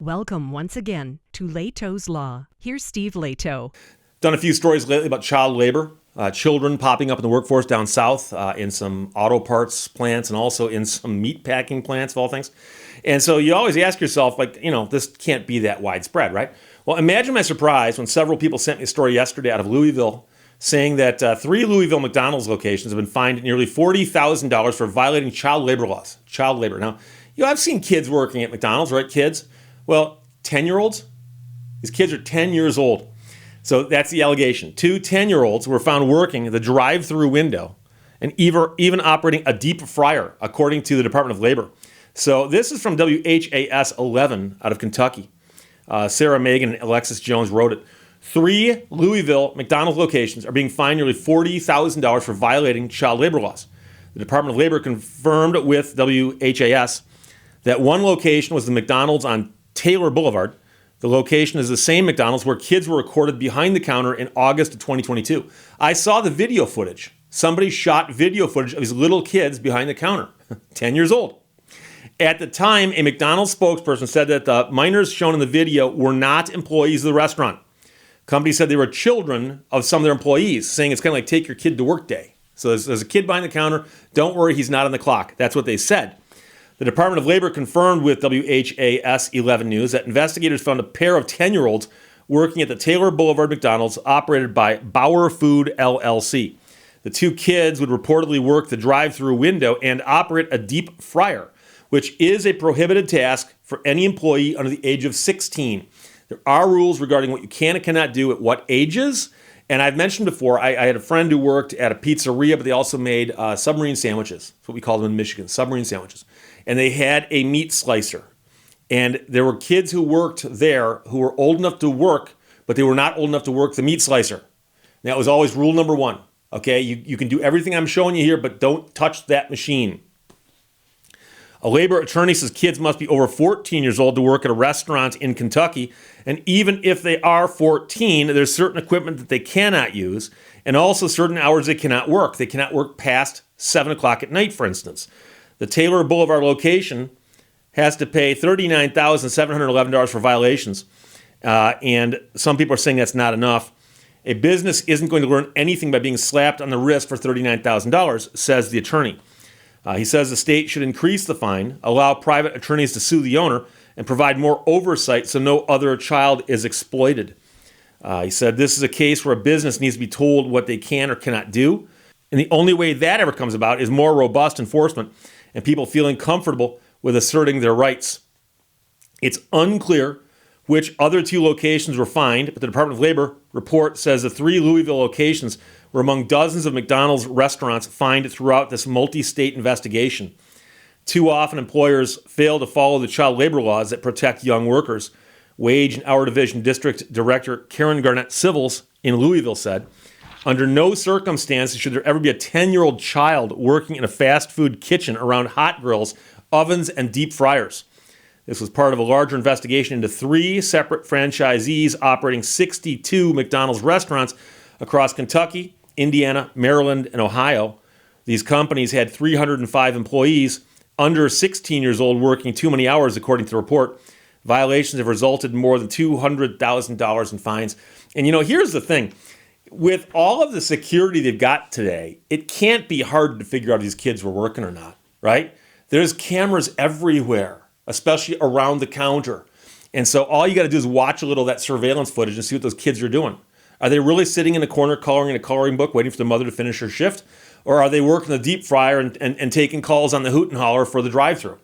Welcome once again to Lehto's Law. Here's Steve Lehto. Done a few stories lately about child labor, children popping up in the workforce down south in some auto parts plants and also in some meat packing plants of all things. And so you always ask yourself, this can't be that widespread, right? Well, imagine my surprise when several people sent me a story yesterday out of Louisville saying that 3 Louisville McDonald's locations have been fined nearly $40,000 for violating child labor laws. Child labor. Now, I've seen kids working at McDonald's, right? Kids. Well, 10-year-olds? These kids are 10 years old. So that's the allegation. 2 10-year-olds were found working at the drive-through window and even operating a deep fryer, according to the Department of Labor. So this is from WHAS 11 out of Kentucky. Sarah Megan and Alexis Jones wrote it. 3 Louisville McDonald's locations are being fined nearly $40,000 for violating child labor laws. The Department of Labor confirmed with WHAS that one location was the McDonald's on Taylor Boulevard. The location is the same McDonald's where kids were recorded behind the counter in August of 2022. I saw the video footage. Somebody shot video footage of these little kids behind the counter, 10 years old. At the time, a McDonald's spokesperson said that the minors shown in the video were not employees of the restaurant. The company said they were children of some of their employees, saying it's kind of like take your kid to work day. So there's a kid behind the counter. Don't worry, he's not on the clock. That's what they said. The Department of Labor confirmed with WHAS 11 News that investigators found a pair of 10-year-olds working at the Taylor Boulevard McDonald's operated by Bauer Food LLC. The 2 kids would reportedly work the drive-through window and operate a deep fryer, which is a prohibited task for any employee under the age of 16. There are rules regarding what you can and cannot do at what ages. And I've mentioned before, I had a friend who worked at a pizzeria, but they also made submarine sandwiches. That's what we call them in Michigan, submarine sandwiches. And they had a meat slicer. And there were kids who worked there who were old enough to work, but they were not old enough to work the meat slicer. And that was always rule number 1. Okay, you can do everything I'm showing you here, but don't touch that machine. A labor attorney says kids must be over 14 years old to work at a restaurant in Kentucky. And even if they are 14, there's certain equipment that they cannot use and also certain hours they cannot work. They cannot work past 7 o'clock at night, for instance. The Taylor Boulevard location has to pay $39,711 for violations. And some people are saying that's not enough. A business isn't going to learn anything by being slapped on the wrist for $39,000, says the attorney. He says the state should increase the fine, allow private attorneys to sue the owner, and provide more oversight so no other child is exploited. He said this is a case where a business needs to be told what they can or cannot do. And the only way that ever comes about is more robust enforcement and people feeling comfortable with asserting their rights. It's unclear which other 2 locations were fined, but the Department of Labor report says the 3 Louisville locations were among dozens of McDonald's restaurants fined throughout this multi-state investigation. Too often, employers fail to follow the child labor laws that protect young workers. Wage and Hour Division District Director Karen Garnett Civils in Louisville said, under no circumstances should there ever be a 10-year-old child working in a fast food kitchen around hot grills, ovens, and deep fryers. This was part of a larger investigation into 3 separate franchisees operating 62 McDonald's restaurants across Kentucky, Indiana, Maryland, and Ohio. These companies had 305 employees under 16 years old working too many hours, according to the report. Violations have resulted in more than $200,000 in fines. And here's the thing. With all of the security they've got today, it can't be hard to figure out if these kids were working or not, right? There's cameras everywhere, especially around the counter. And so all you got to do is watch a little of that surveillance footage and see what those kids are doing. Are they really sitting in a corner coloring in a coloring book waiting for the mother to finish her shift? Or are they working the deep fryer and taking calls on the hoot and holler for the drive-thru?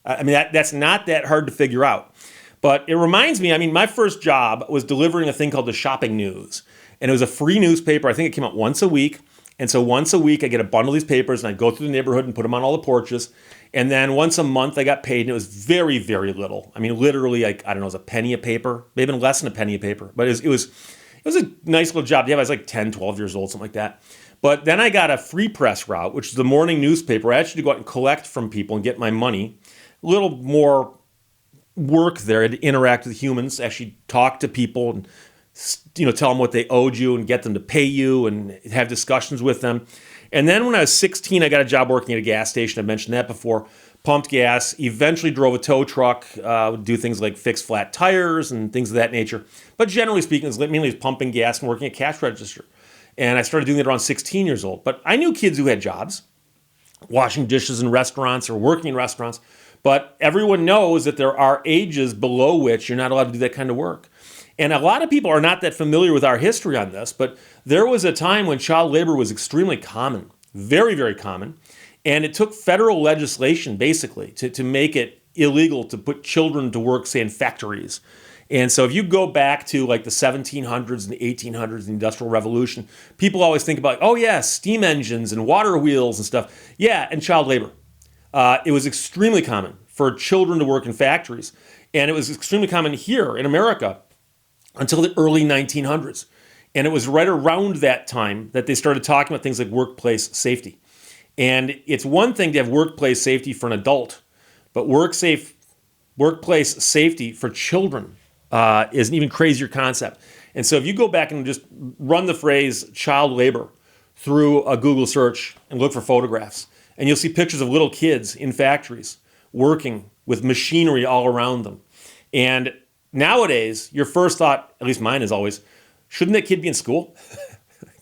I mean, that's not that hard to figure out. But it reminds me, my first job was delivering a thing called the Shopping News. And it was a free newspaper. I think it came out once a week. And so once a week, I get a bundle of these papers, and I'd go through the neighborhood and put them on all the porches. And then once a month, I got paid, and it was very, very little. Literally, I don't know, it was a penny a paper, maybe even less than a penny a paper. But it was a nice little job to have. I was like 10, 12 years old, something like that. But then I got a free press route, which is the morning newspaper. I actually had to go out and collect from people and get my money. A little more work there. I had to interact with humans, actually talk to people and tell them what they owed you and get them to pay you and have discussions with them. And then when I was 16, I got a job working at a gas station. I mentioned that before. pumped gas, eventually drove a tow truck, would do things like fix flat tires and things of that nature. But generally speaking, it was mainly pumping gas and working at cash register. And I started doing it around 16 years old. But I knew kids who had jobs, washing dishes in restaurants or working in restaurants. But everyone knows that there are ages below which you're not allowed to do that kind of work. And a lot of people are not that familiar with our history on this, but there was a time when child labor was extremely common, very, very common. And it took federal legislation, basically, to make it illegal to put children to work, say, in factories. And so if you go back to like the 1700s and the 1800s, the Industrial Revolution, people always think about, oh, yeah, steam engines and water wheels and stuff. Yeah, and child labor. It was extremely common for children to work in factories. And it was extremely common here in America until the early 1900s. And it was right around that time that they started talking about things like workplace safety. And it's one thing to have workplace safety for an adult, but workplace safety for children is an even crazier concept. And so if you go back and just run the phrase child labor through a Google search and look for photographs, and you'll see pictures of little kids in factories working with machinery all around them. And nowadays, your first thought, at least mine is always, shouldn't that kid be in school?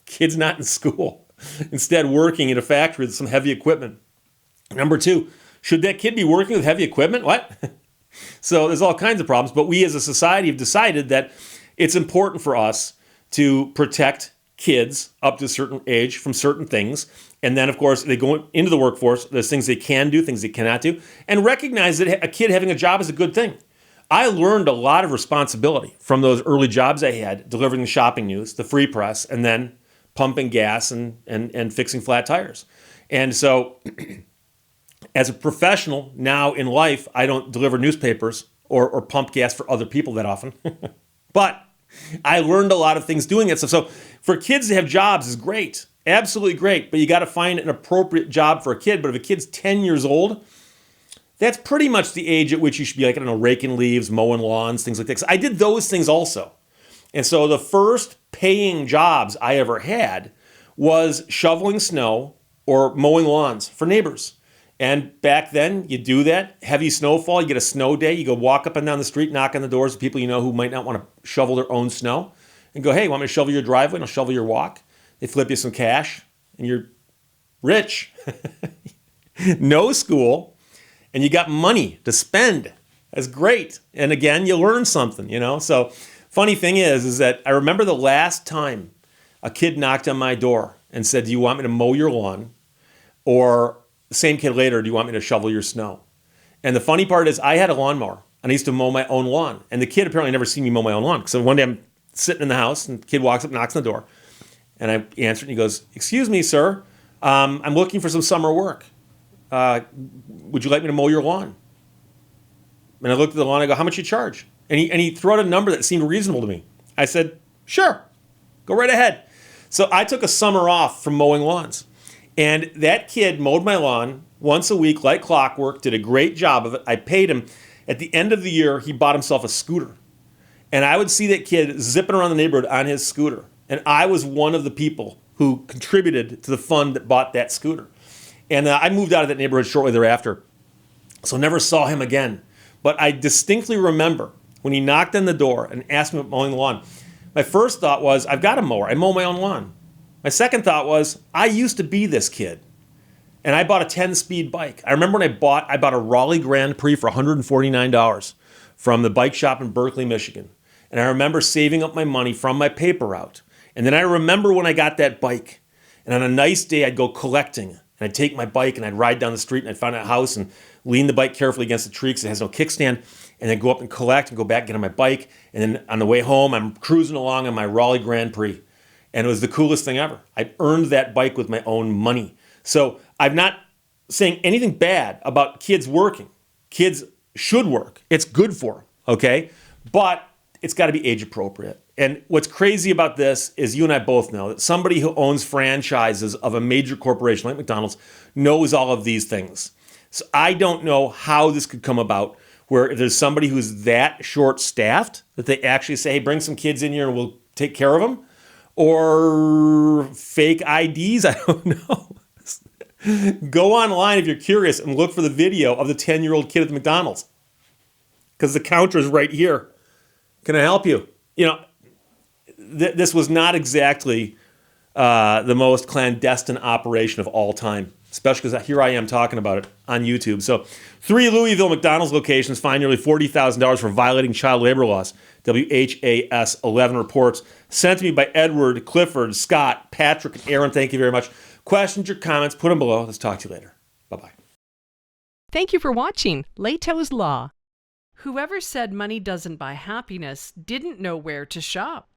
Kid's not in school. Instead, working in a factory with some heavy equipment. Number two, should that kid be working with heavy equipment? What? So there's all kinds of problems, but we as a society have decided that it's important for us to protect kids up to a certain age from certain things. And then, of course, they go into the workforce. There's things they can do, things they cannot do, and recognize that a kid having a job is a good thing. I learned a lot of responsibility from those early jobs I had, delivering the shopping news, the free press, and then pumping gas and fixing flat tires. And so as a professional now in life, I don't deliver newspapers or pump gas for other people that often. But I learned a lot of things doing it. So for kids to have jobs is great, absolutely great, but you got to find an appropriate job for a kid. But if a kid's 10 years old, that's pretty much the age at which you should be, like, I don't know, raking leaves, mowing lawns, things like that. So I did those things also. And so the first paying jobs I ever had was shoveling snow or mowing lawns for neighbors. And back then, you do that, heavy snowfall, you get a snow day, you go walk up and down the street, knock on the doors of people you know who might not want to shovel their own snow, and go, hey, want me to shovel your driveway? And I'll shovel your walk. They flip you some cash, and you're rich. No school, and you got money to spend. That's great. And again, you learn something, So funny thing is that I remember the last time a kid knocked on my door and said, do you want me to mow your lawn? Or the same kid later, do you want me to shovel your snow? And the funny part is I had a lawnmower and I used to mow my own lawn. And the kid apparently never seen me mow my own lawn. So one day I'm sitting in the house and the kid walks up, knocks on the door. And I answer and he goes, excuse me, sir, I'm looking for some summer work. Would you like me to mow your lawn? And I looked at the lawn and I go, how much you charge? And he threw out a number that seemed reasonable to me. I said, sure, go right ahead. So I took a summer off from mowing lawns. And that kid mowed my lawn once a week like clockwork, did a great job of it. I paid him. At the end of the year, he bought himself a scooter. And I would see that kid zipping around the neighborhood on his scooter. And I was one of the people who contributed to the fund that bought that scooter. And I moved out of that neighborhood shortly thereafter. So never saw him again. But I distinctly remember when he knocked on the door and asked me about mowing the lawn. My first thought was, I've got a mower. I mow my own lawn. My second thought was, I used to be this kid. And I bought a 10-speed bike. I remember when I bought a Raleigh Grand Prix for $149 from the bike shop in Berkeley, Michigan. And I remember saving up my money from my paper route. And then I remember when I got that bike. And on a nice day, I'd go collecting. And I'd take my bike and I'd ride down the street and I'd find a house and lean the bike carefully against the tree because it has no kickstand. And then go up and collect and go back and get on my bike. And then on the way home, I'm cruising along on my Raleigh Grand Prix. And it was the coolest thing ever. I earned that bike with my own money. So I'm not saying anything bad about kids working. Kids should work. It's good for them, okay? But it's got to be age appropriate. And what's crazy about this is you and I both know that somebody who owns franchises of a major corporation like McDonald's knows all of these things. So I don't know how this could come about where if there's somebody who's that short-staffed that they actually say, hey, bring some kids in here and we'll take care of them. Or fake IDs, I don't know. Go online if you're curious and look for the video of the 10-year-old kid at the McDonald's. Because the counter is right here. Can I help you? This was not exactly the most clandestine operation of all time, especially because here I am talking about it on YouTube. So 3 Louisville McDonald's locations fined nearly $40,000 for violating child labor laws. WHAS 11 reports. Sent to me by Edward, Clifford, Scott, Patrick, and Aaron. Thank you very much. Questions or comments, put them below. Let's talk to you later. Bye-bye. Thank you for watching Lehto's Law. Whoever said money doesn't buy happiness didn't know where to shop.